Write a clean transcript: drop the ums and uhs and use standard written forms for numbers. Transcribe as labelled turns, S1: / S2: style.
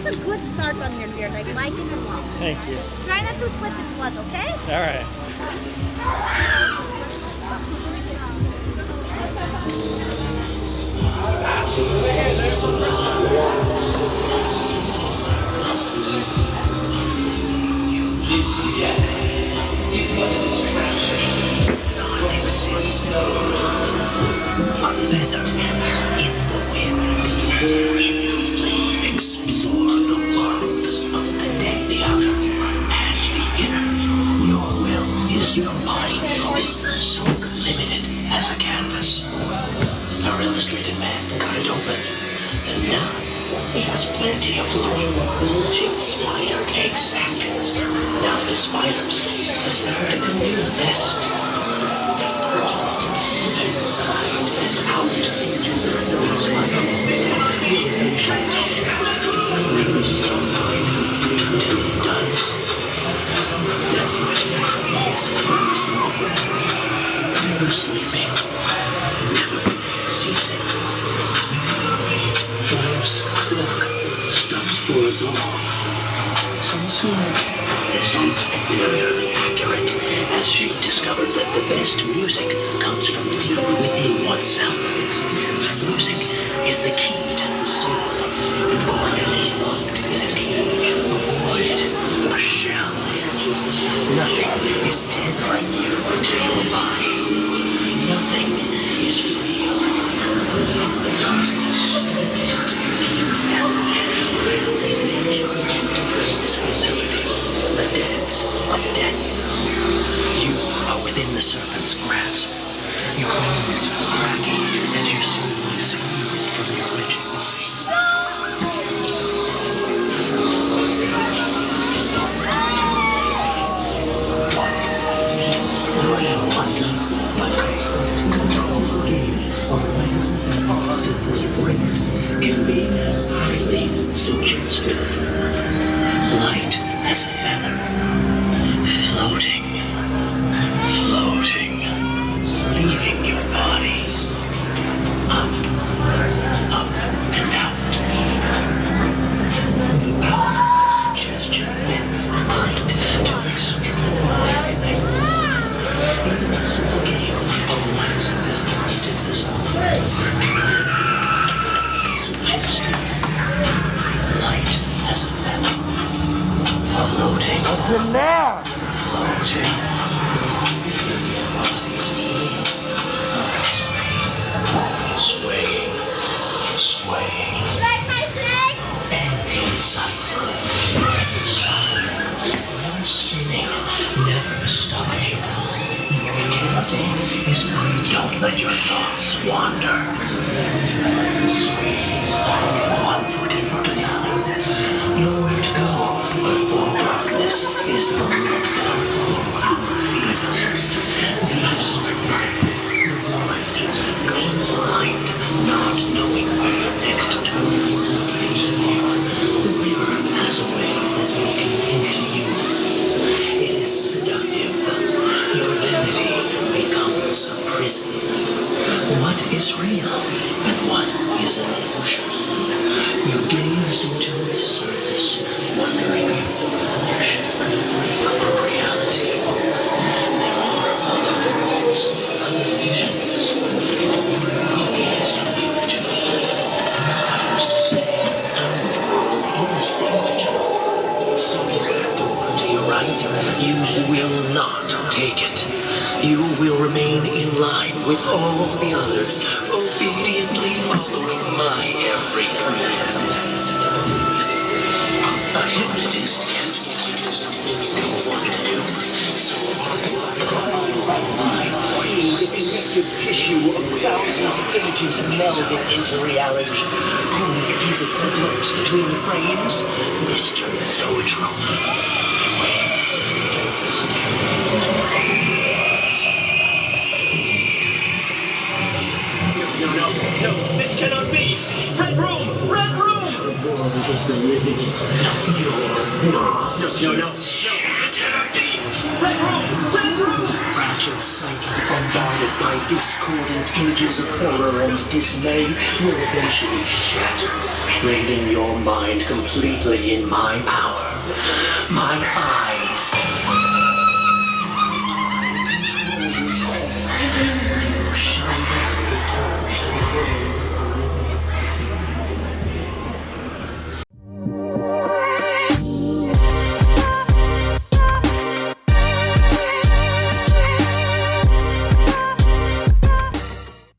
S1: that's a good start on your year, like liking a lot.
S2: Thank you.
S1: Try not to slip in blood, okay?
S2: All right.
S3: Is but a distraction, non-existent. A feather in the wind. Explore the worlds of the dead, the outer, and the inner. Your will is your body. Is so limited as a canvas. Our illustrated man cut it open, and now he has plenty of room. Bulging spider exact. Now the spiders learn to do the best. Inside and out into the spiders. The illusion is shattered. Until it does. It's never sleeping. Never ceasing. Life's clock stops for us all. Some sooner, some nearly accurate, as she discovered that the best music comes from deep within oneself. Music is the key to the soul. Avoid a cage, avoid a shell. Nothing is tethering you to your body. Nothing is real. The dance of death. You are within the serpent's grasp. Your wings are cracking as your soul is squeezed from the original seed. Can be highly suggestive. Light as a feather, floating, floating, leaving your body, up and out. The power of suggestion bends the mind to extraordinary things. Even the simple game of lights and stiffness of light as a feather, floating.
S2: What's in there?
S3: Floating. Swaying. Swaying. And inside. Never spinning. Never stopping. Your cavity is free. Don't let your thoughts wander. One foot in front of the other. Nowhere to go. But for darkness is the root of our fears. The absence of light. The void. Going blind. Not knowing where your next turn will lead. The river has a way of looking into you. It is seductive. Your vanity becomes a prison. What is real and what is an illusion? You gaze into its surface, wondering if the illusion of reality. There are other worlds, other visions, is the original. That is to say, our world is the original. So is that door to your right? You will not take it. You will remain in line with all the others, obediently following my every command. A hypnotist can do something you don't want to do, so my brain, the connective tissue of thousands of images melded into reality. Only a piece of what lurks between the frames, Mr. Zoetrope. No, this cannot be! Red room! Red room! No. Shattered. Red room! Red room! fragile psyche bombarded by discordant images of horror and dismay will eventually shatter, leaving your mind completely in my power. My eyes